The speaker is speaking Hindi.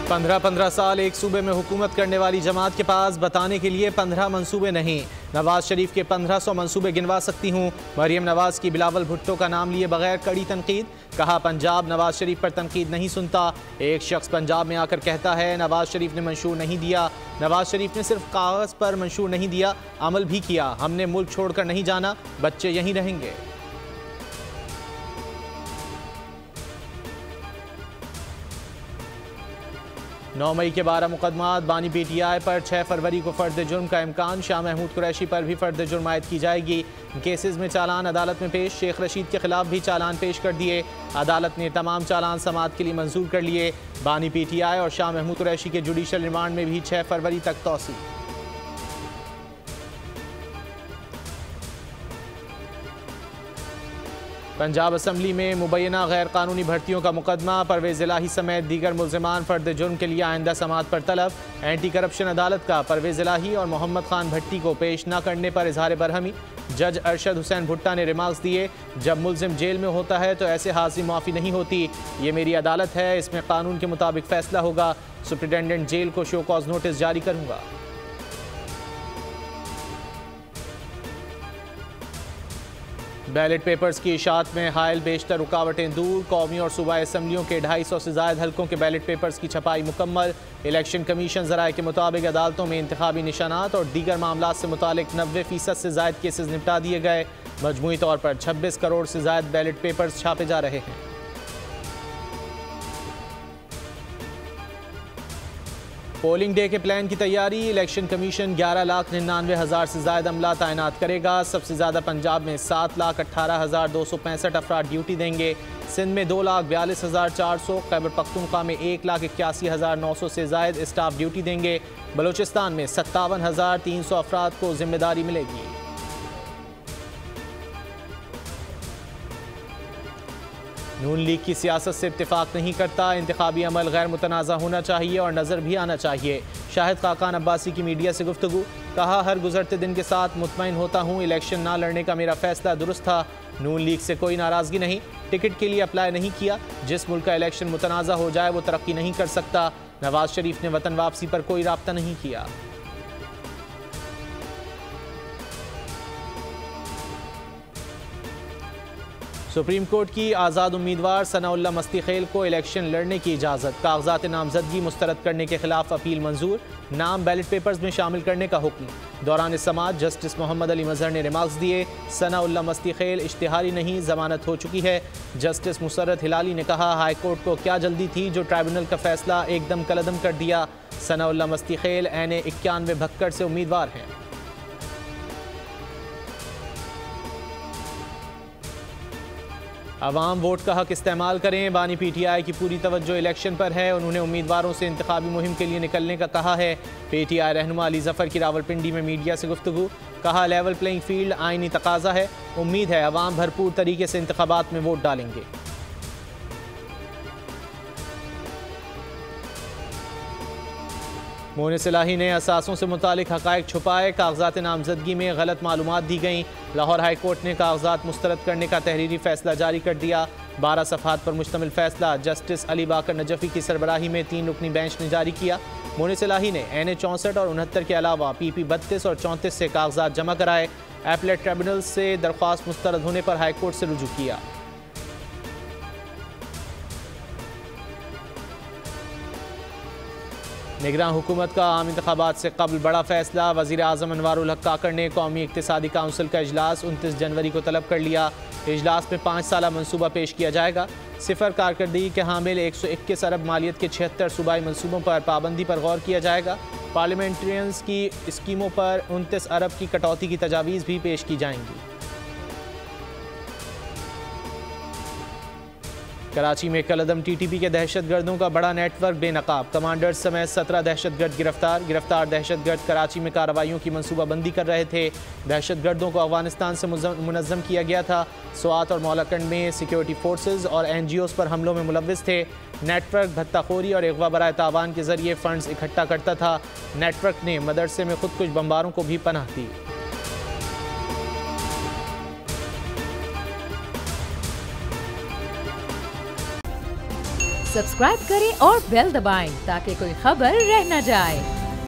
15 साल एक सूबे में हुकूमत करने वाली जमात के पास बताने के लिए 15 मंसूबे नहीं। नवाज शरीफ के 1500 मंसूबे गिनवा सकती हूँ। मरियम नवाज की बिलावल भुट्टो का नाम लिए बगैर कड़ी तनकीद। कहा पंजाब नवाज शरीफ पर तनकीद नहीं सुनता। एक शख्स पंजाब में आकर कहता है नवाज शरीफ ने मंशूर नहीं दिया। नवाज शरीफ ने सिर्फ कागज़ पर मंशूर नहीं दिया, अमल भी किया। हमने मुल्क छोड़कर नहीं जाना, बच्चे यहीं रहेंगे। नौ मई के 12 मुकदमात बानी PTI पर 6 फरवरी को फर्द जुर्म का इम्कान। शाह महमूद कुरैशी पर भी फर्द जुर्म आयद की जाएगी। केसेस में चालान अदालत में पेश। शेख रशीद के खिलाफ भी चालान पेश कर दिए। अदालत ने तमाम चालान समाअत के लिए मंजूर कर लिए। बानी PTI और शाह महमूद कुरैशी के जुडिशल रिमांड में भी 6 फरवरी तक तौसी। पंजाब असम्बली में मुबैना गैर कानूनी भर्तियों का मुकदमा। परवेज़ इलाही समेत दीगर मुल्ज़िमान फर्द जुर्म के लिए आइंदा समाअत पर तलब। एंटी करप्शन अदालत का परवेज़ इलाही और मोहम्मद खान भट्टी को पेश न करने पर इजहार बरहमी। जज अरशद हुसैन भुट्टा ने रिमार्क्स दिए, जब मुल्ज़िम जेल में होता है तो ऐसे हाजिर माफ़ी नहीं होती। ये मेरी अदालत है, इसमें कानून के मुताबिक फैसला होगा। सुप्रिटेंडेंट जेल को शो कॉज नोटिस जारी करूँगा। बैलेट पेपर्स की इशाअत में हायल बेशतर रुकावटें दूर। कौमी और सूबाई असम्बलियों के 250 से ज़ायद हल्कों के बैलेट पेपर्स की छपाई मुकम्मल। इलेक्शन कमीशन ज़राए के मुताबिक अदालतों में इंतखाबी निशानात और दीगर मामलात से मुतालिक 90% से ज़ायद केसेस निपटा दिए गए। मजमूई तौर पर 26 करोड़ से ज़ायद बैलेट पेपर्स छापे जा रहे हैं। पोलिंग डे के प्लान की तैयारी। इलेक्शन कमीशन 11,99,000 से ज़ायद अमला तैनात करेगा। सबसे ज़्यादा पंजाब में 7,18,265 अफराद ड्यूटी देंगे। सिंध में 2,42,400, खैबर पख्तूनख्वा में 1,81,900 से ज़ायद स्टाफ ड्यूटी देंगे। बलूचिस्तान में 57,300 अफराद को जिम्मेदारी मिलेगी। नून लीग की सियासत से इत्तेफाक नहीं करता। इंतखाबी अमल गैर मुतनाज़ा होना चाहिए और नज़र भी आना चाहिए। शाहिद खाकान अब्बासी की मीडिया से गुफ्तगू। कहा हर गुजरते दिन के साथ मुतमईन होता हूँ, इलेक्शन ना लड़ने का मेरा फैसला दुरुस्त था। नून लीग से कोई नाराज़गी नहीं, टिकट के लिए अप्लाई नहीं किया। जिस मुल्क का इलेक्शन मुतनाज़ा हो जाए वो तरक्की नहीं कर सकता। नवाज शरीफ ने वतन वापसी पर कोई राब्ता नहीं किया। सुप्रीम कोर्ट की आज़ाद उम्मीदवार सनाउल्लाह मस्तीखेल को इलेक्शन लड़ने की इजाज़त। कागजात नामजदगी मुस्तरद करने के खिलाफ अपील मंजूर। नाम बैलेट पेपर्स में शामिल करने का हुक्म। दौरान समाअत जस्टिस मोहम्मद अली मजहर ने रिमार्क्स दिए, सनाउल्लाह मस्तीखेल इश्तिहारी नहीं, जमानत हो चुकी है। जस्टिस मुसर्रत हिलाली ने कहा हाई कोर्ट को क्या जल्दी थी जो ट्राइब्यूनल का फैसला एकदम कलदम कर दिया। सनाउल्लाह मस्तीखेल एन 91 भक्कड़ से उम्मीदवार हैं। अवाम वोट का हक इस्तेमाल करें। बानी PTI की पूरी तवज्जो इलेक्शन पर है। उन्होंने उम्मीदवारों से इंतखाबी मुहिम के लिए निकलने का कहा है। PTI रहनुमा अली जफ़र की रावलपिंडी में मीडिया से गुफ्तगू। कहा लेवल प्लेइंग फील्ड आईनी तकाजा है। उम्मीद है अवाम भरपूर तरीके से इंतखाबात में वोट डालेंगे। मोनिस इलाही ने असासों से मुतालिक हक़ाइक़ छुपाए। कागजात नामजदगी में गलत मालूमात दी गई। लाहौर हाई कोर्ट ने कागजात मुस्तरद करने का तहरीरी फैसला जारी कर दिया। 12 सफ़हात पर मुश्तमिल फैसला जस्टिस अली बाकर नजफ़ी की सरबराही में 3 रुकनी बेंच ने जारी किया। मोनिस इलाही ने NA 64 और 69 के अलावा PP 32 और 34 से कागजात जमा कराए। एपलेट ट्रिब्यूनल से दरख्वास्त मुस्तरद होने पर हाई कोर्ट से रुजू किया। निगरान हुकूमत का आम इंतखाबात से कबल बड़ा फैसला। वज़ीर आज़म अनवारुल हक काकड़ ने कौमी इक़्तिसादी काउंसिल का इजलास 29 जनवरी को तलब कर लिया। इजलास में 5 साला मनसूबा पेश किया जाएगा। सिफर कारकर्दगी के हामिल 121 अरब मालियत के 76 सूबाई मनसूबों पर पाबंदी पर गौर किया जाएगा। पार्लियामेंट्रियंस की स्कीमों पर 29 अरब की कटौती की तजावीज़ भी पेश की जाएंगी। कराची में कलदम TTP के दहशतगर्दों का बड़ा नेटवर्क बेनकाब। कमांडर समेत 17 दहशतगर्द गिरफ्तार दहशतगर्द कराची में कार्रवाइयों की मनसूबाबंदी कर रहे थे। दहशतगर्दों को अफगानिस्तान से मुनज़्ज़म किया गया था। स्वात और मौलाकंड में सिक्योरिटी फोर्सेज और NGOs पर हमलों में मुलव्विस थे। नेटवर्क भत्ताखोरी और अगवा बराए तावान के जरिए फंड्स इकट्ठा करता था। नेटवर्क ने मदरसे में खुदकुश बमबारों को भी पनाह दी। सब्सक्राइब करें और बेल दबाएं ताकि कोई खबर रह न जाए।